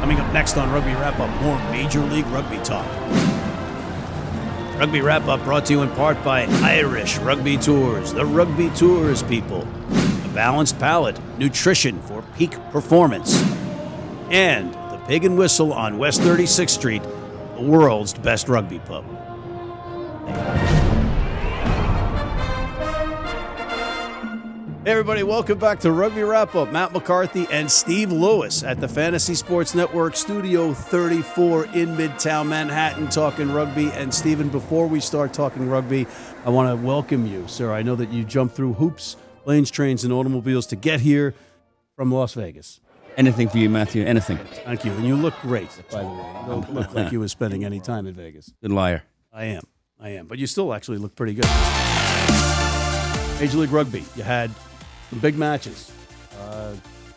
Coming up next on Rugby Wrap-Up, more Major League Rugby talk. Rugby Wrap-Up brought to you in part by Irish Rugby Tours, the Rugby Tours people. A balanced palate, nutrition for peak performance. And the Pig and Whistle on West 36th Street, the world's best rugby pub. Hey everybody, welcome back to Rugby Wrap-Up. Matt McCarthy and Steve Lewis at the Fantasy Sports Network, Studio 34 in Midtown Manhattan, talking rugby. And Steven, before we start talking rugby, I want to welcome you, sir. I know that you jumped through hoops, planes, trains, and automobiles to get here from Las Vegas. Anything for you, Matthew, anything. Thank you. And you look great, by the way. You don't look like you were spending any time in Vegas. Good liar. I am. But you still actually look pretty good. Major League Rugby, you had some big matches.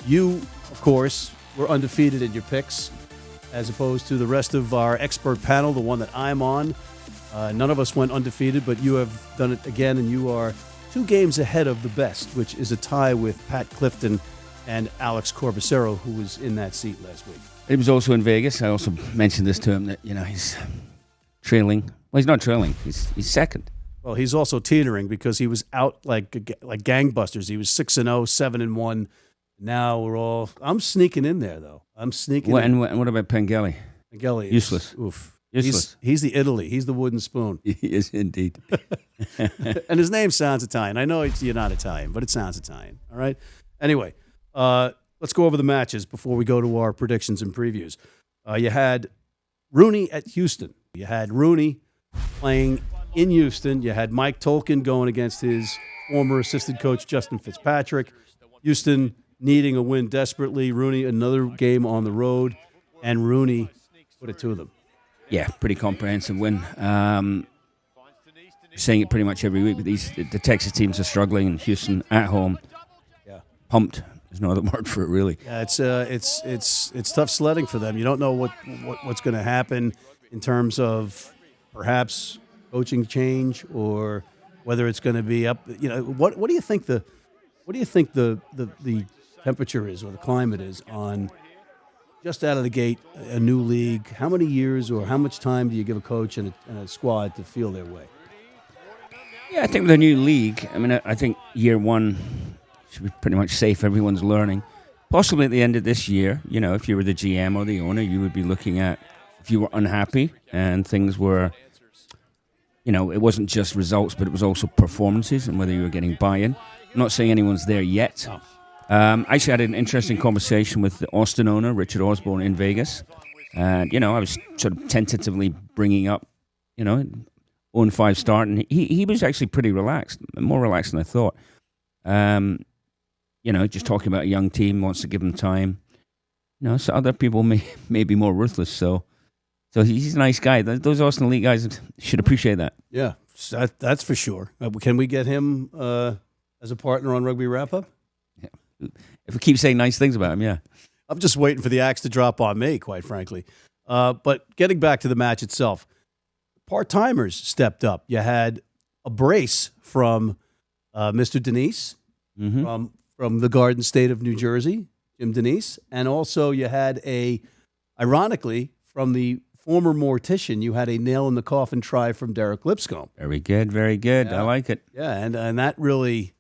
You, of course, were undefeated in your picks, as opposed to the rest of our expert panel, the one that I'm on. None of us went undefeated, but you have done it again, and you are 2 games ahead of the best, which is a tie with Pat Clifton and Alex Corbacero, who was in that seat last week. He was also in Vegas. I also mentioned this to him that, he's trailing. Well, he's not trailing. He's second. Well, he's also teetering because he was out like gangbusters. He was 6-0, 7-1. Now I'm sneaking in there, though. I'm sneaking in. And what about Pengelly? Pengelly. Useless. Oof. Useless. He's the Italy. He's the wooden spoon. He is indeed. And his name sounds Italian. I know you're not Italian, but it sounds Italian. All right? Anyway, let's go over the matches before we go to our predictions and previews. You had Rooney at Houston. You had Rooney playing in Houston. You had Mike Tolkien going against his former assistant coach, Justin Fitzpatrick. Houston needing a win desperately. Rooney, another game on the road. And Rooney put it to them. Yeah, pretty comprehensive win. Saying it pretty much every week, but the Texas teams are struggling, and Houston at home, pumped. There's no other word for it, really. Yeah, it's tough sledding for them. You don't know what's going to happen in terms of perhaps coaching change or whether it's going to be up. What do you think the temperature is or the climate is on just out of the gate a new league? How many years or how much time do you give a coach and a squad to feel their way? Yeah, I think with a new league, I think year one should be pretty much safe. Everyone's learning. Possibly at the end of this year, if you were the GM or the owner, you would be looking at if you were unhappy and things were, it wasn't just results, but it was also performances and whether you were getting buy-in. I'm not saying anyone's there yet. Oh. I actually had an interesting conversation with the Austin owner, Richard Osborne, in Vegas. And, I was sort of tentatively bringing up, 0-5 start, and he was actually pretty relaxed, more relaxed than I thought. Just talking about a young team, wants to give them time. So other people may be more ruthless, so he's a nice guy. Those Austin Elite guys should appreciate that. Yeah, that's for sure. Can we get him as a partner on Rugby Wrap-Up? Yeah. If we keep saying nice things about him, yeah. I'm just waiting for the axe to drop on me, quite frankly. But getting back to the match itself, part-timers stepped up. You had a brace from Mr. Denise from the Garden State of New Jersey, Jim Denise, and also you had ironically, from the former mortician, you had a nail-in-the-coffin try from Derek Lipscomb. Very good, very good. Yeah. I like it. Yeah, and that really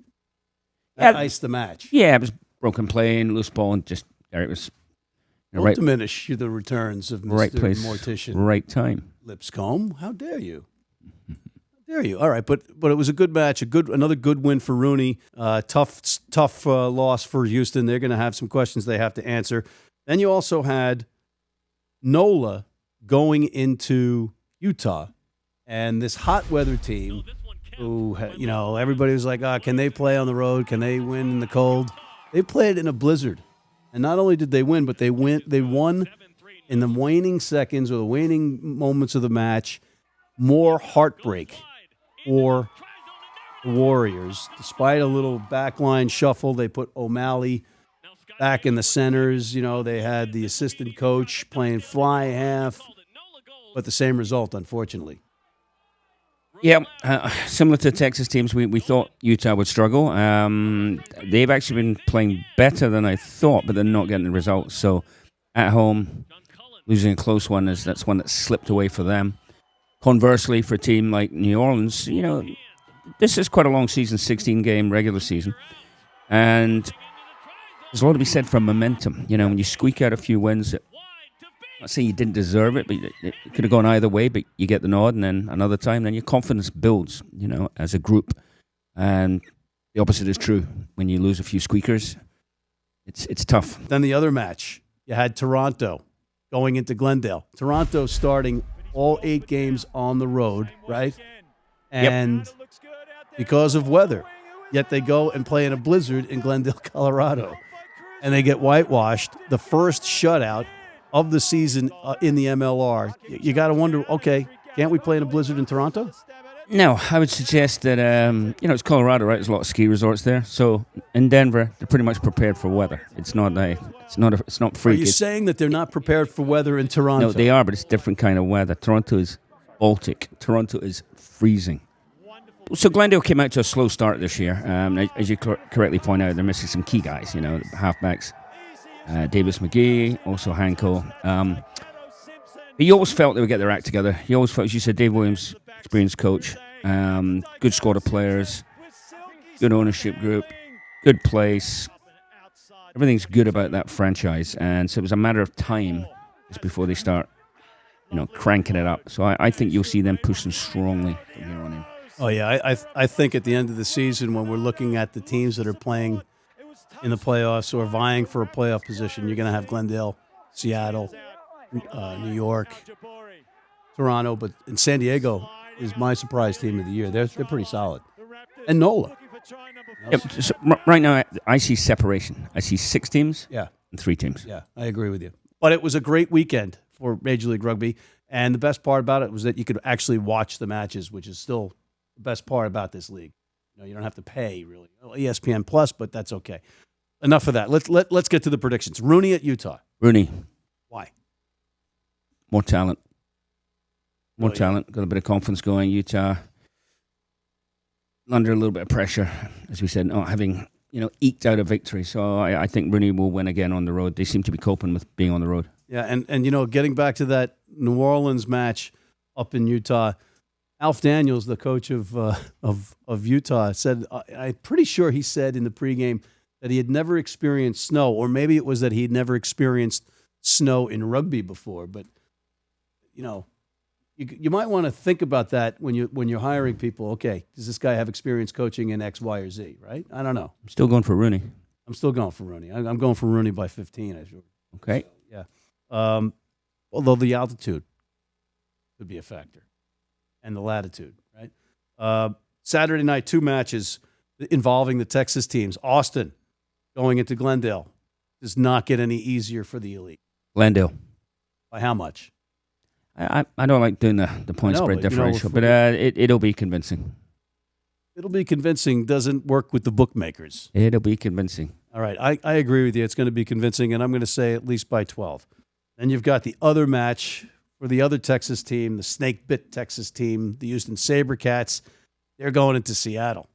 iced the match. Yeah, it was broken play and loose ball, and just Derek was... Don't diminish the returns of Mr. Right place, Mortician. Right time. Lipscomb, how dare you? How dare you? All right, but it was a good match, another good win for Rooney. Tough loss for Houston. They're going to have some questions they have to answer. Then you also had NOLA going into Utah, and this hot weather team who, everybody was like, can they play on the road? Can they win in the cold? They played in a blizzard. And not only did they win, but they won in the waning seconds or the waning moments of the match. More heartbreak for the Warriors. Despite a little backline shuffle, they put O'Malley back in the centers. They had the assistant coach playing fly half, but the same result, unfortunately. Yeah, similar to Texas teams, we thought Utah would struggle. They've actually been playing better than I thought, but they're not getting the results. So at home. Losing a close one that's one that slipped away for them. Conversely, for a team like New Orleans, this is quite a long season, 16-game regular season. And there's a lot to be said for momentum. When you squeak out a few wins, I'm not saying you didn't deserve it, but it could have gone either way, but you get the nod, and then another time, then your confidence builds, as a group. And the opposite is true. When you lose a few squeakers, it's tough. Then the other match, you had Toronto going into Glendale. Toronto starting all 8 games on the road, right? And because of weather, yet they go and play in a blizzard in Glendale, Colorado. And they get whitewashed. The first shutout of the season in the MLR. You got to wonder, okay, can't we play in a blizzard in Toronto? No, I would suggest that, it's Colorado, right? There's a lot of ski resorts there. So in Denver, they're pretty much prepared for weather. It's not freak. Are you saying that they're not prepared for weather in Toronto? No, they are, but it's different kind of weather. Toronto is Baltic. Toronto is freezing. So Glendale came out to a slow start this year. As you correctly point out, they're missing some key guys, the halfbacks. Davis McGee, also Hanko. But you always felt they would get their act together. You always felt, as you said, Dave Williams, experienced coach, good squad of players, good ownership group, good place. Everything's good about that franchise. And so it was a matter of time just before they start, cranking it up. So I think you'll see them pushing strongly from here on in. Oh, yeah. I think at the end of the season, when we're looking at the teams that are playing in the playoffs or vying for a playoff position, you're going to have Glendale, Seattle, New York, Toronto, but in San Diego is my surprise team of the year. They're pretty solid. And NOLA. Yep. So right now, I see separation. I see 6 teams and 3 teams. Yeah, I agree with you. But it was a great weekend for Major League Rugby, and the best part about it was that you could actually watch the matches, which is still the best part about this league. You don't have to pay, really. ESPN Plus, but that's okay. Enough of that. Let's get to the predictions. Rooney at Utah. Rooney. Why? More talent. More talent. Got a bit of confidence going. Utah under a little bit of pressure, as we said, not having eked out a victory. So I think Rooney will win again on the road. They seem to be coping with being on the road. Yeah, and getting back to that New Orleans match up in Utah, Alf Daniels, the coach of Utah, said, I'm pretty sure he said in the pregame that he had never experienced snow, or maybe it was that he had never experienced snow in rugby before. But you might want to think about that when you're hiring people. Okay, does this guy have experience coaching in X, Y, or Z? Right? I don't know. I'm still going for Rooney. I'm still going for Rooney. I'm going for Rooney by 15. Okay. So, yeah. Although the altitude could be a factor, and the latitude. Right. Saturday night, 2 matches involving the Texas teams. Austin going into Glendale does not get any easier for the elite. Glendale. By how much? I don't like doing the point spread differential, but it'll be convincing. It'll be convincing. Doesn't work with the bookmakers. It'll be convincing. All right, I agree with you. It's going to be convincing, and I'm going to say at least by 12. Then you've got the other match for the other Texas team, the snake-bit Texas team, the Houston SaberCats. They're going into Seattle.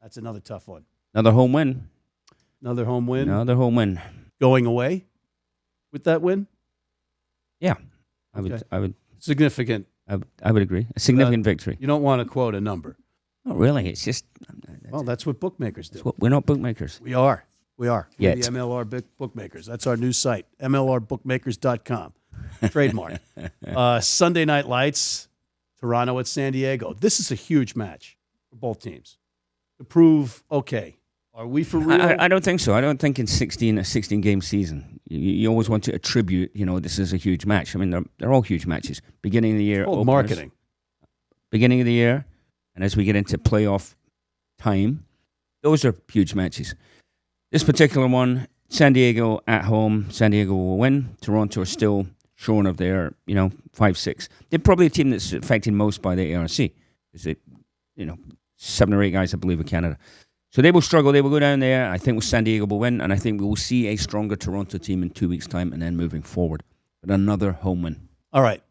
That's another tough one. Another home win. Another home win. Another home win. Going away with that win? Yeah. Okay. I would significant. I would agree. A significant victory. You don't want to quote a number. Not really. It's just. That's what bookmakers do. We're not bookmakers. We are. We're Yet. the MLR bookmakers. That's our new site, mlrbookmakers.com. Trademark. Sunday Night Lights, Toronto at San Diego. This is a huge match for both teams to prove, okay, are we for real? I don't think so. I don't think in a 16-game season, you always want to attribute, this is a huge match. I mean, they're all huge matches. Beginning of the year. Openers, marketing. Beginning of the year, and as we get into playoff time, those are huge matches. This particular one, San Diego at home, San Diego will win. Toronto are still shorn of their, 5-6. They're probably a team that's affected most by the ARC. Is it, 7 or 8 guys, I believe, in Canada. So they will struggle. They will go down there. I think San Diego will win, and I think we will see a stronger Toronto team in 2 weeks' time, and then moving forward. But another home win. All right,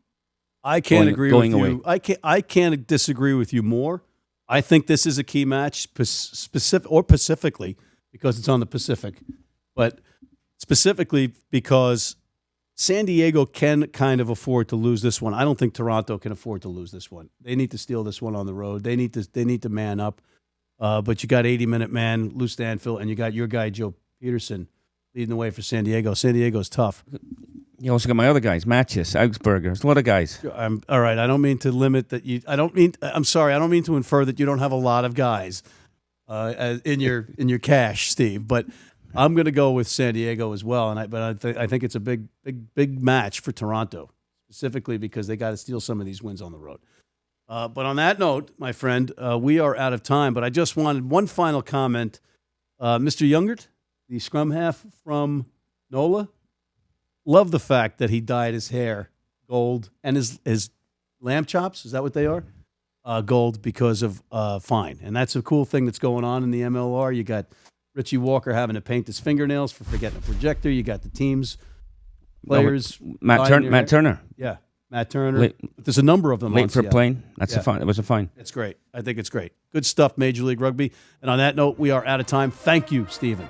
I can't agree with you. Away. I can't disagree with you more. I think this is a key match, specifically because it's on the Pacific, but specifically because San Diego can kind of afford to lose this one. I don't think Toronto can afford to lose this one. They need to steal this one on the road. They need to man up. But you got 80-minute man, Lou Stanfield, and you got your guy, Joe Peterson, leading the way for San Diego. San Diego's tough. You also got my other guys, Matches, Augsburger. There's a lot of guys. All right. I don't mean to limit that you. I'm sorry. I don't mean to infer that you don't have a lot of guys in your cash, Steve. But I'm going to go with San Diego as well. I think it's a big match for Toronto, specifically because they got to steal some of these wins on the road. But on that note, my friend, we are out of time. But I just wanted one final comment. Mr. Youngert, the scrum half from NOLA, love the fact that he dyed his hair gold and his lamb chops. Is that what they are? Gold because of fine. And that's a cool thing that's going on in the MLR. You got Richie Walker having to paint his fingernails for forgetting a projector. You got the team's players. Matt Turner. Yeah. Matt Turner. There's a number of them. Late for a plane. That's a fine. That was a fine. It's great. I think it's great. Good stuff, Major League Rugby. And on that note, we are out of time. Thank you, Stephen.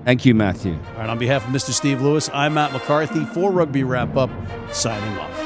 Thank you, Matthew. All right. On behalf of Mr. Steve Lewis, I'm Matt McCarthy for Rugby Wrap Up, signing off.